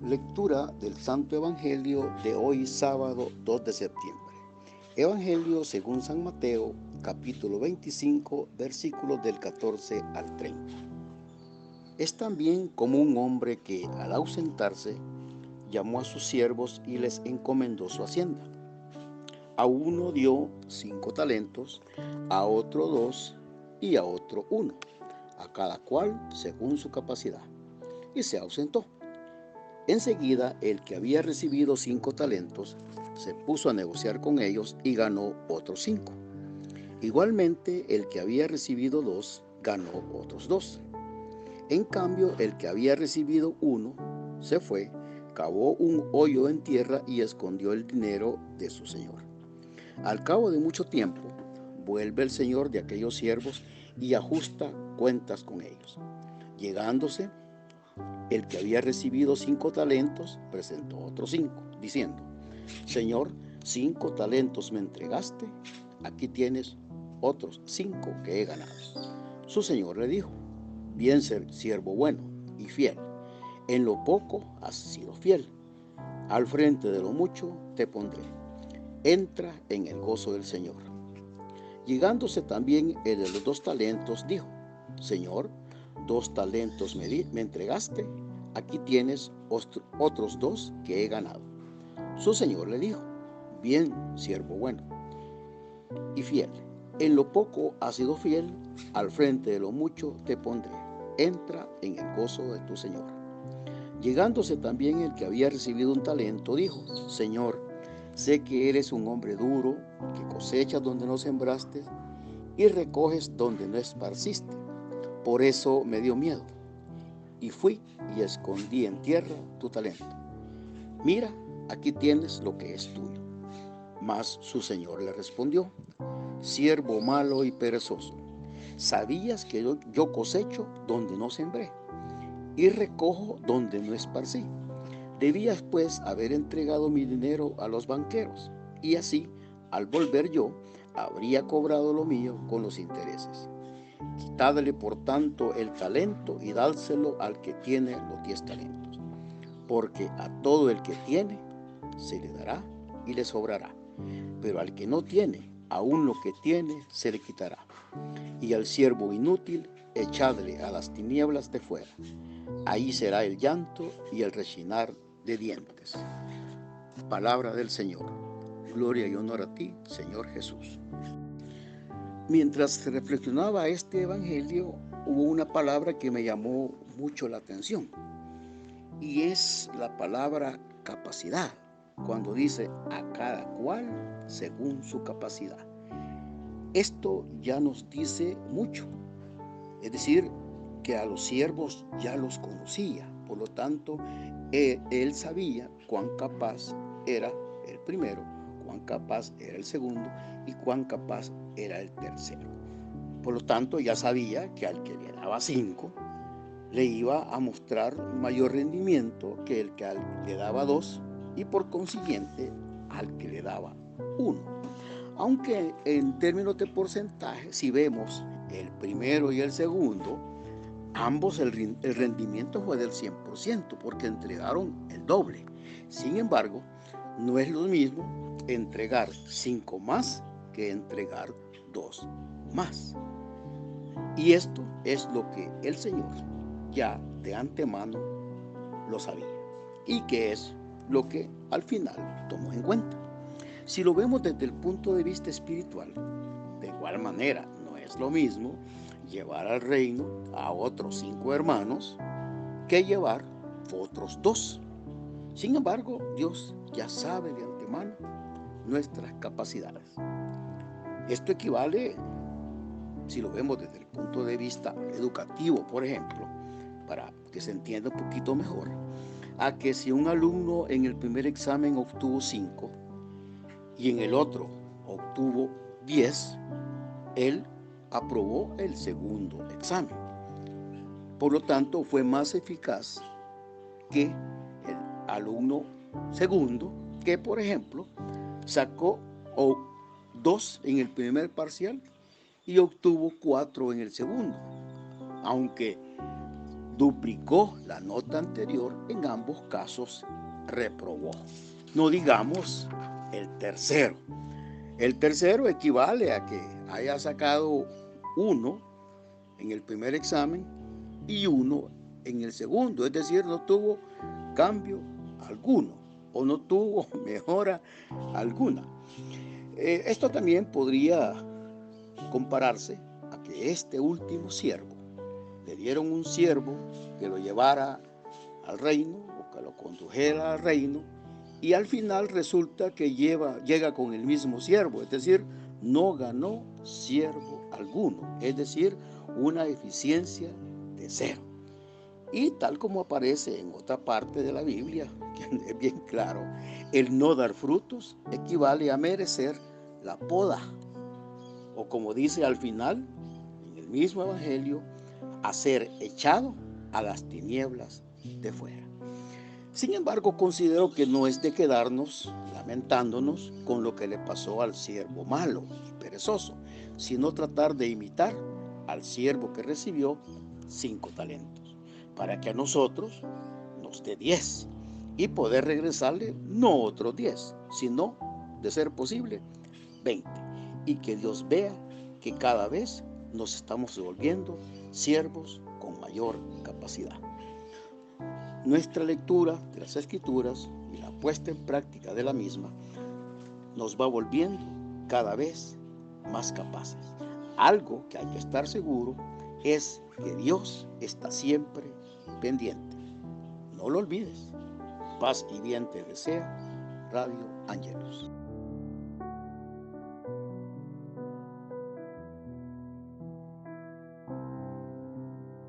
Lectura del Santo Evangelio de hoy sábado 2 de septiembre. Evangelio según San Mateo, capítulo 25, versículos del 14 al 30. Es también como un hombre que, al ausentarse, llamó a sus siervos y les encomendó su hacienda. A uno dio 5 talentos, a otro 2 y a otro 1, a cada cual según su capacidad, y se ausentó. Enseguida, el que había recibido 5 talentos se puso a negociar con ellos y ganó otros 5. Igualmente, el que había recibido 2 ganó otros 2. En cambio, el que había recibido 1 se fue, cavó un hoyo en tierra y escondió el dinero de su señor. Al cabo de mucho tiempo, vuelve el señor de aquellos siervos y ajusta cuentas con ellos. Llegándose, el que había recibido 5 talentos presentó otros 5, diciendo: Señor, 5 talentos me entregaste, aquí tienes otros 5 que he ganado. Su señor le dijo: Bien, siervo bueno y fiel, en lo poco has sido fiel, al frente de lo mucho te pondré. Entra en el gozo del Señor. Llegándose también el de los 2 talentos, dijo: Señor, 2 talentos me entregaste, aquí tienes otros 2 que he ganado. Su señor le dijo: Bien, siervo bueno y fiel, en lo poco has sido fiel, al frente de lo mucho te pondré. Entra en el gozo de tu señor. Llegándose también el que había recibido un talento, dijo: Señor, sé que eres un hombre duro, que cosechas donde no sembraste y recoges donde no esparciste. Por eso me dio miedo, y fui y escondí en tierra tu talento. Mira, aquí tienes lo que es tuyo. Mas su señor le respondió: Siervo malo y perezoso, sabías que yo cosecho donde no sembré y recojo donde no esparcí. Debías pues haber entregado mi dinero a los banqueros, y así, al volver yo, habría cobrado lo mío con los intereses. Quitadle por tanto el talento y dádselo al que tiene los 10 talentos. Porque a todo el que tiene, se le dará y le sobrará. Pero al que no tiene, aún lo que tiene, se le quitará. Y al siervo inútil, echadle a las tinieblas de fuera. Ahí será el llanto y el rechinar de dientes. Palabra del Señor. Gloria y honor a ti, Señor Jesús. Mientras reflexionaba este evangelio, hubo una palabra que me llamó mucho la atención, y es la palabra capacidad, cuando dice a cada cual según su capacidad. Esto ya nos dice mucho, es decir, que a los siervos ya los conocía, por lo tanto, él sabía cuán capaz era el primero, cuán capaz era el segundo y cuán capaz era el tercero. Por lo tanto, ya sabía que al que le daba 5, le iba a mostrar mayor rendimiento que el que le daba 2 y por consiguiente al que le daba 1. Aunque en términos de porcentaje, si vemos el primero y el segundo, ambos el rendimiento fue del 100% porque entregaron el doble. Sin embargo, no es lo mismo entregar 5 más que entregar 2 más. Y esto es lo que el Señor ya de antemano lo sabía y que es lo que al final tomó en cuenta. Si lo vemos desde el punto de vista espiritual, de igual manera no es lo mismo llevar al reino a otros 5 hermanos que llevar otros 2. Sin embargo, Dios ya sabe de antemano nuestras capacidades. Esto equivale, si lo vemos desde el punto de vista educativo, por ejemplo, para que se entienda un poquito mejor, a que si un alumno en el primer examen obtuvo 5 y en el otro obtuvo 10, él aprobó el segundo examen. Por lo tanto, fue más eficaz que el alumno segundo, que por ejemplo sacó 2 en el primer parcial y obtuvo 4 en el segundo. Aunque duplicó la nota anterior, en ambos casos reprobó. No digamos el tercero. El tercero equivale a que haya sacado 1 en el primer examen y 1 en el segundo, es decir, no tuvo cambio alguno o no tuvo mejora alguna. Esto también podría compararse a que este último siervo, le dieron un siervo que lo llevara al reino o que lo condujera al reino, y al final resulta que llega con el mismo siervo, es decir, no ganó siervo alguno, es decir, una eficiencia de 0. Y tal como aparece en otra parte de la Biblia, que es bien claro, el no dar frutos equivale a merecer la poda, o como dice al final, en el mismo evangelio, a ser echado a las tinieblas de fuera. Sin embargo, considero que no es de quedarnos lamentándonos con lo que le pasó al siervo malo y perezoso, sino tratar de imitar al siervo que recibió 5 talentos, para que a nosotros nos dé 10 y poder regresarle no otros 10, sino, de ser posible, 20. Y que Dios vea que cada vez nos estamos volviendo siervos con mayor capacidad. Nuestra lectura de las Escrituras y la puesta en práctica de la misma nos va volviendo cada vez más capaces. Algo que hay que estar seguro es que Dios está siempre pendiente. No lo olvides. Paz y bien te desea Radio Ángelos.